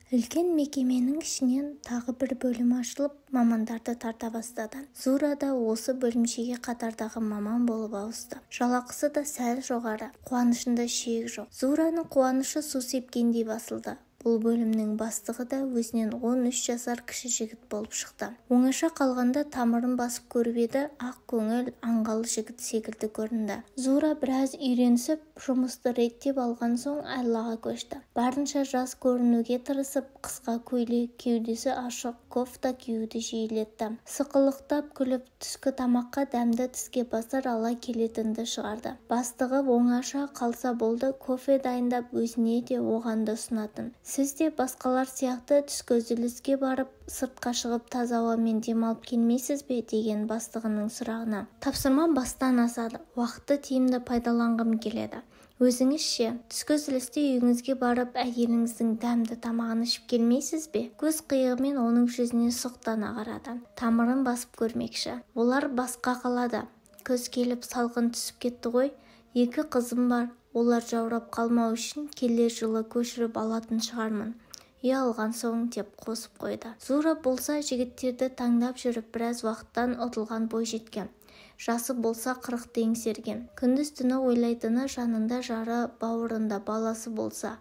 Үлкен мекеменің ішінен тағы бір бөлім ашылып, мамандарды тарта бастады. Зура да осы бөлімшеге қатардағы маман болып ауысты. Жалақысы да сәл жоғары, қуанышында шек жоқ. Зураның қуанышы су сепкендей басылды. Бұл бөлімнің бастығы да өзінен 13 жасар кіші жігіт болып шықты. Оңаша қалғанда тамырын басып көріп еді, ақ көңіл, аңғал жігіт секілді көрінді. Зура біраз үйренісіп, жұмысты реттеп алған соң айлаға көшті. Барынша жас көрінуге тырысып, қысқа көйлек, кеудесі ашық кофта киюді жиілетті. Сықылықтап күліп, түскі тамаққа дәмді тіске басар ала келетінді шығарды. Бастығы оңаша қалса болды, кофе дайындап өзіне де оған да ұсынатын. Сіз де басқалар сияқты түскі үзіліске барып, сыртқа шығып таза ауамен демалып келмейсіз бе деген бастығының сұрағына. Тапсырма бастан асады. Уақытты тиімді пайдаланғым келеді. Өзіңізше, түскі үзілісте үйіңізге барып, әйеліңіздің дәмді тамағын ішіп келмейсіз бе? Көз қиығымен оның жүзіне сұқтана қарады. Тамырын басып көрмекші. Олар басқа қалады. Күз келіп салқын түсіп кетті ғой. 2 қызым бар. Олар жаурап қалмау үшін келер жылы көшіріп алатын шығармын. Үй алған соң деп қосып қойды. Зура болса жігіттерді таңдап жүріп біраз уақыттан ұтылған бой жеткен. Жасы болса 40-ты еңсерген. Күндіз-түні ойлайтыны жанында жары, бауырында баласы болса.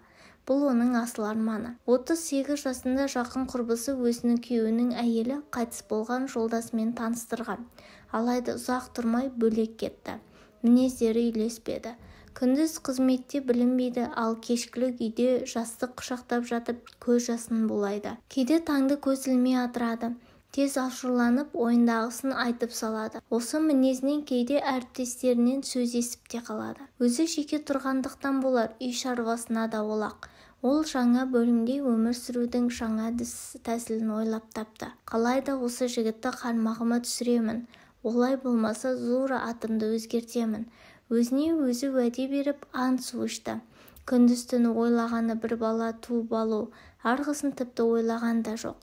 Бұл оның асыл арманы. 38 жасында жақын құрбысы өзінің күйеуінің әйелі қайтыс болған жолдасымен таныстырған. Алайда ұзақ тұрмай бөлек кетті. Мінездері үйлеспеді. Күндіз қызметте білінбейді, ал кешкілік үйде жастық құшақтап жатып көз жасын булайды. Кейде таңды көз ілмей атырады. Тез ашуланып, ойындағысын айтып салады. Осы мінезінен кейде әріптестерінен сөз есіп те қалады. Өзі жеке тұрғандықтан болар, үй шаруасына да олақ. Ол жаңа бөлімде өмір сүрудің жаңа тәсілін ойлап тапты. Қалайда осы жігітті қармағыма түсіремін. Олай болмаса Зура атымды өзгертемін. Өзіне өзі уәде беріп ант су ішті. Күндіз-түні ойлағаны бір бала туып алу, арғысын тіпті ойлаған да жоқ.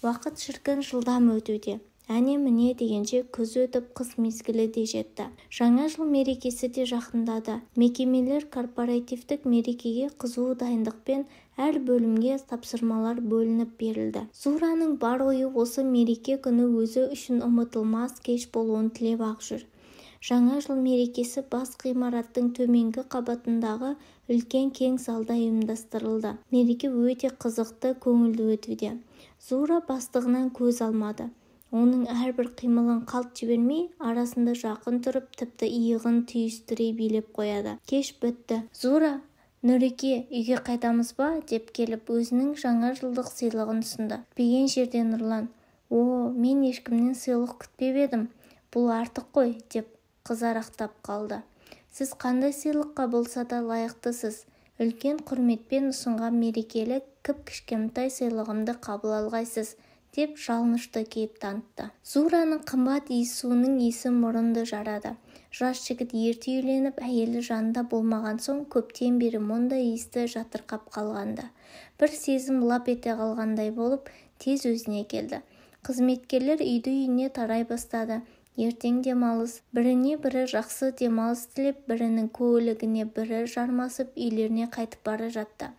Уақыт шіркін жылдам өтуде. Әне-міне дегенше күз өтіп қыс мезгілі де жетті. Жаңа жыл мерекесі де жақындады. Мекемелер корпоративтік мерекеге қызу дайындықпен әр бөлімге тапсырмалар бөлініп берілді. Зураның бар ойы осы мереке күні өзі үшін ұмытылмас кеш болуын тілеп ақ жүр. Жаңа жыл мерекесі бас ғимараттың төменгі қабатындағы үлкен кең залда ұйымдастырылды. Мереке өте қызықты, көңілді өтуде. Зура бастығынан көз алмады. Оның әрбір қимылын қалт жібермей, арасында жақын тұрып, тіпті иығын түйістіре билеп қояды. Кеш бітті. Зура, Нұреке, үйге қайтамыз ба? Деп келіп, өзінің жаңа жылдық сыйлығын ұсынды. Беген жерден Нұрлан. Мен ешкімнен сыйлық күтпеп едім. Бұл артық қой, деп қызарақтап қалды. Сіз қандай сыйлыққа болса да лайықтысыз. Үлкен құрметпен ұсынған мерекелік кіп-кішкентай сыйлығымды қабыл алғайсыз, деп жалынышты кейіп танытты. Зураның қымбат иіссуының иісі мұрынды жарады. Жас жігіт ерте үйленіп, әйелі жанында болмаған соң көптен бері мұндай иісті жатырқап қалғанды. Бір сезім лап ете қалғандай болып, тез өзіне келді. Қызметкерлер үйді-үйіне тарай бастады. Ертең демалыс. Біріне бірі жақсы демалыс тілеп, бірінің көлігіне бірі жармасып, үйлеріне қайтып бара жатты.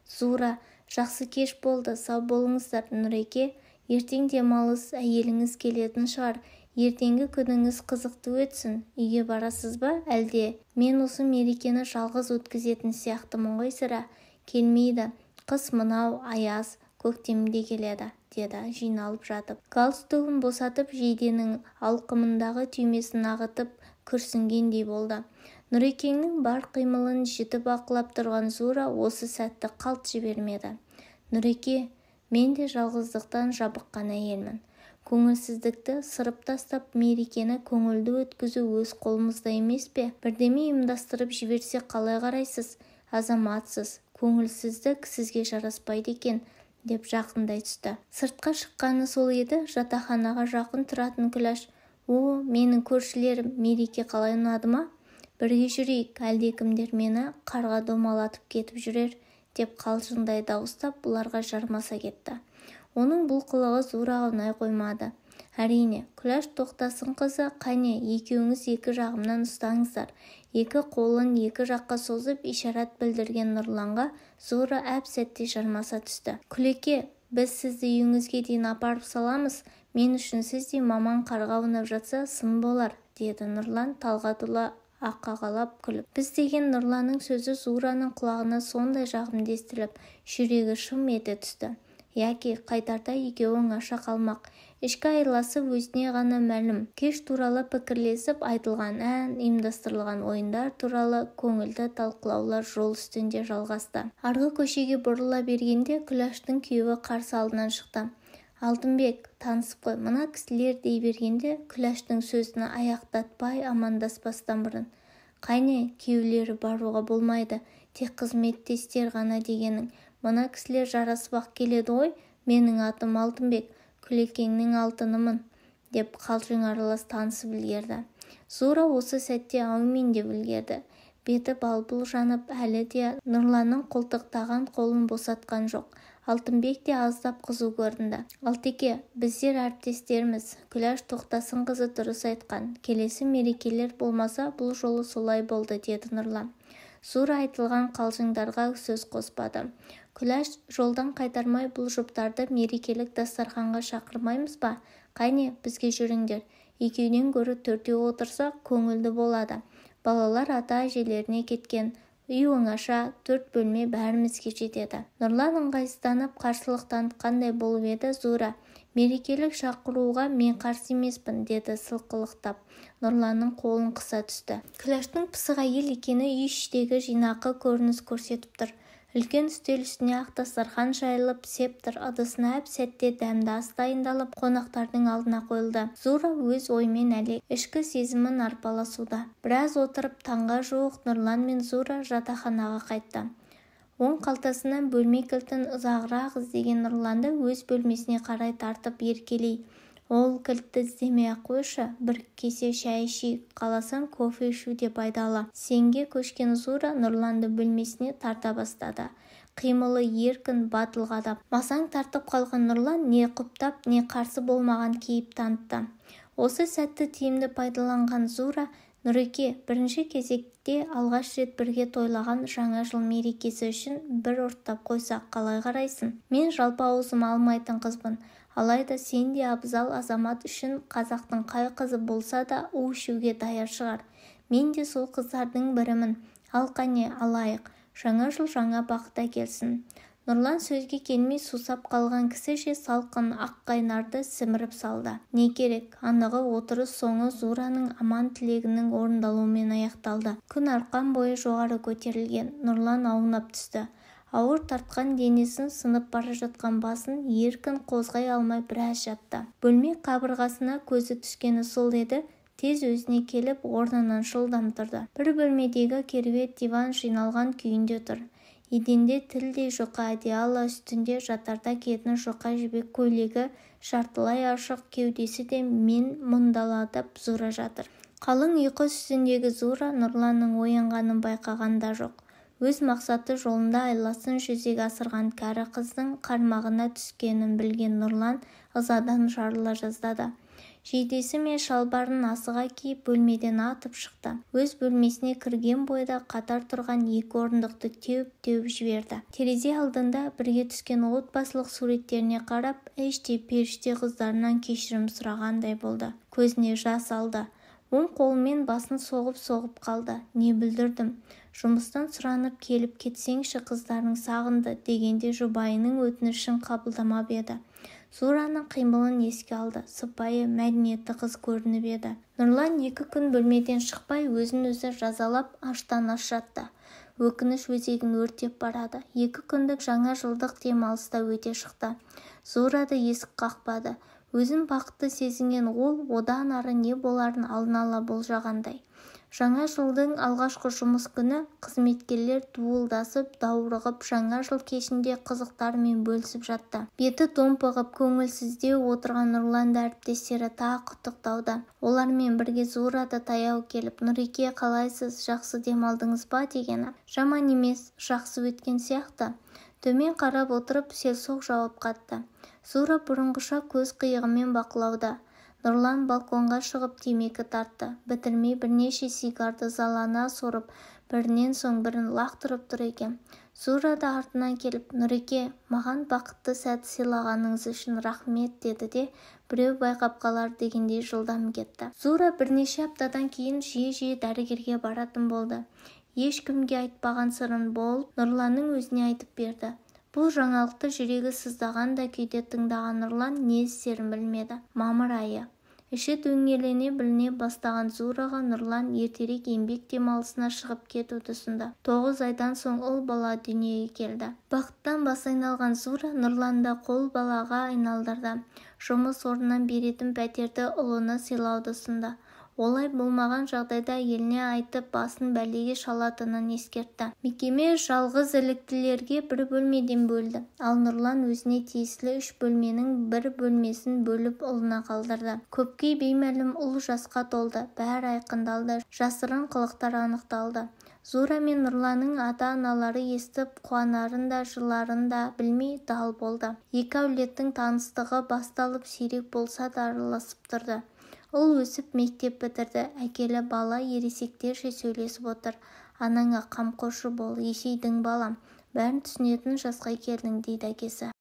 Зура, жақсы кеш болды, сау болыңыздар. Нұреке, ертең демалыс, әйеліңіз келетін шығар. Ертеңгі күніңіз қызықты өтсін. Үйге барасыз ба? Әлде мен осы мерекені жалғыз өткізетін сияқтымын ғой сірә? Келмейді. Қыс мынау, аяз, көктемде келеді, деді жиналып жатып. Галстугын босатып, жейденің алқымындағы түймесін ағытып, күрсінгендей болды. Нұрекеңнің бар қимылын жіті бақылап тұрған Зура осы сәтті қалт жібермеді. Нұреке, мен де жалғыздықтан жабыққан әйелмін. Көңілсіздікті сырып тастап, мерекені көңілді өткізу өз қолымызда емес пе? Бірдеме ұйымдастырып жіберсе қалай қарайсыз? Азаматсыз, көңілсіздік сізге жараспайды екен, деп жақындай түсті. Сыртқа шыққаны сол еді, жатақханаға жақын тұратын Күләш. Менің көршілерім, мереке қалай ұнады ма? Бірге жүрейік, әлдекімдер мені қарға домалатып кетіп жүрер, деп қалжыңдай дауыстап бұларға жармаса кетті. Оның бұл қылығы Зураға ұнай қоймады. Әрине, Күләш Тоқтасынқызы, қане, екеуіңіз екі жағымнан ұстаңыздар. Екі қолын екі жаққа созып ишарат білдірген Нұрланға Зура әп-сәтте жармаса түсті. Күлеке, біз сізді үйіңізге дейін апарып саламыз. Мен үшін сіздей маман қарға аунап жатса сын болар, деді Нұрлан Талғатұлы аққағалап күліп. Біз деген Нұрланның сөзі Зураның құлағына сондай жағымды естіліп, жүрегі шым ете түсті. Яки, қайтарда екеуі оңаша қалмақ. Ішкі айласы өзіне ғана мәлім. Кеш туралы пікірлесіп айтылған ән, ұйымдастырылған ойындар туралы көңілді талқылаулар жол үстінде жалғасты. Арғы көшеге бұрыла бергенде Күләштің күйеуі қарсы алдынан шықты. Алтынбек, танысып қой, мына кісілер дей бергенде Күләштің сөзін аяқтатпай амандаспастан бұрын. Қайне, күйеулері баруға болмайды, тек қызметтестер ғана дегенің. Мына кісілер жарасып-ақ келеді ғой, менің атым Алтынбек, Күлекеңнің алтынымын, деп қалжың аралас танысып үлгерді. Зура осы сәтте әумин деп үлгерді. Беті балбұл жанып, әлі де Нұрланның қолтықтаған қолын босатқан жоқ. Алтынбек те аздап қызу көрінді. Алтеке, біздер әріптестерміз. Күләш Тоқтасынқызы дұрыс айтқан. Келесі мерекелер болмаса, бұл жолы солай болды, деді Нұрлан. Зура айтылған қалжыңдарға сөз қоспады. Күләш, жолдан қайтармай бұл жұптарды мерекелік дастарханға шақырмаймыз ба? Қайне, бізге жүріңдер. Екеуден гөрі төртеу отырса, көңілді болады. Балалар ата-әжелеріне кеткен. Үй оңаша, 4 бөлме бәрімізге жетеді. Нұрлан ыңғайсызданып қарсылық танытқандай болып еді. Зура, мерекелік шақыруға мен қарсы емеспін, деді сылқылықтап. Нұрланның қолын қыса түсті. Күләштің пысық әйел екені үй іштегі жинақы көрініс көрсетіп тұр. Үлкен үстел үстіне ақ дастархан жайылып, септір ыдысына әп-сәтте дәмді ас дайындалып, қонақтардың алдына қойылды. Зура өз оймен әлек, ішкі сезімін арпаласуда. Біраз отырып, таңға жуық Нұрлан мен Зура жатақханаға қайтты. Оң қалтасынан бөлме кілтін ұзағырақ іздеген Нұрланды өз бөлмесіне қарай тартып еркелей. Ол кілтті іздемей-ақ қойшы, бір кесе шай ішейік, қаласаң кофе ішу деп айдалы. Сенге көшкен Зура Нұрланды бөлмесіне тарта бастады. Қимылы еркін, батыл қадап. Масаң тартып қалған Нұрлан не құптап, не қарсы болмаған кейіп танытты. Осы сәтті тиімді пайдаланған Зура, Нұреке, бірінші кезекте алғаш рет бірге тойлаған жаңа жыл мерекесі үшін бір ұрттап қойсақ қалай қарайсың? Мен жалпы аузым алмайтын қызбын. Алайда сен де абзал азамат үшін қазақтың қай қызы болса да у ішуге даяр шығар. Мен де сол қыздардың бірімін. Ал қане, алайық. Жаңа жыл жаңа бақыт әкелсін. Нұрлан сөзге келмей сусап қалған кісіше салқын аққайнарды сіміріп салды. Не керек? Анығы отырыс соңы Зураның аман тілегінің орындалуымен аяқталды. Күн арқан бойы жоғары көтерілген. Нұрлан аунап түсті. Ауыр тартқан денесін, сынып бара жатқан басын еркін қозғай алмай біраз жатты. Бөлме қабырғасына көзі түскені сол еді, тез өзіне келіп орнынан шылдам тұрды. Бір бөлмедегі керует диван жиналған күйінде тұр. Еденде тілдей жұқа одеяло, үстінде жатарда киетін жұқа жібек көйлегі, жартылай ашық кеудесі де мен мұндаладып Зура жатыр. Қалың ұйқы үстіндегі Зура Нұрланның оянғанын байқаған да жоқ. Өз мақсаты жолында айласын жүзеге асырған кәрі қыздың қармағына түскенін білген Нұрлан ызадан жарыла жаздады. Жейдесі мен шалбарын асыға киіп бөлмеден атып шықты. Өз бөлмесіне кірген бойда қатар тұрған 2 орындықты теуіп жіберді. Терезе алдында бірге түскен отбасылық суреттеріне қарап, іштей періште қыздарынан кешірім сұрағандай болды. Көзіне жас алды. Оң қолымен басын соғып қалды. Не бүлдірдім? Жұмыстан сұранып келіп кетсеңші, қыздарың сағынды дегенде жұбайының өтінішін қабылдамап еді. Зураның қимылын еске алды. Сыпайы, мәдениетті қыз көрініп еді. Нұрлан 2 күн бөлмеден шықпай өзін-өзі жазалап аштан-аш жатты. Өкініш өзегін өртеп барады. 2 күндік жаңа жылдық демалыста өте шықты. Зура да есік қақпады. Өзін бақытты сезінген ол одан ары не боларын алдын ала болжағандай. Жаңа жылдың алғашқы жұмыс күні қызметкерлер дуылдасып, даурығып, жаңа жыл кешінде қызықтарымен бөлісіп жатты. Беті томпығып, көңілсіздеу отырған Нұрланды әріптестері тағы құттықтауда. Олармен бірге Зура да таяу келіп, Нұреке, қалайсыз, жақсы демалдыңыз ба дегені. Жаман емес, жақсы өткен сияқты. Төмен қарап отырып селсоқ жауап қатты. Зура бұрынғыша көз қиығымен бақылауда. Нұрлан балконға шығып темекі тартты. Бітірмей бірнеше сигарды залана сорып, бірінен соң бірін лақтырып тұр екен. Зура да артынан келіп, Нұреке, маған бақытты сәт сыйлағаныңыз үшін рахмет деді де, біреу байқап қалар дегендей жылдам кетті. Зура бірнеше аптадан кейін жиі-жиі дәрігерге баратын болды. Ешкімге айтпаған сырын болып Нұрланның өзіне айтып берді. Бұл жаңалықты жүрегі сыздағанда күйде тыңдаған Нұрлан не істерін білмеді. Мамыр айы. Іші дөңгелене біліне бастаған Зураға Нұрлан ертерек еңбек демалысына шығып кетуді ұсынды. 9 айдан соң ұл бала дүниеге келді. Бақыттан басы айналған Зура Нұрланды қол балаға айналдырды. Жұмыс орнынан беретін пәтерді ұлына сыйлауды ұсынды. Олай болмаған жағдайда еліне айтып басын бәлеге шалатынын ескертті. Мекеме жалғыз іліктілерге бір бөлмеден бөлді. Ал Нұрлан өзіне тиесілі 3 бөлменің бір бөлмесін бөліп ұлына қалдырды. Көпке беймәлім ұл жасқа толды. Бәрі айқындалды. Жасырын қылықтар анықталды. Зура мен Нұрланның ата-аналары естіп қуанарын да жыларын да білмей дал болды. Екі әулеттің таныстығы басталып сирек болса да араласып тұрды. Ол өсіп мектеп бітірді. Әкелі бала ересектерше сөйлесіп отыр. Анаңа қамқоршы бол, есейдің балам. Бәрін түсінетін жасқа келдің дейді әкесі.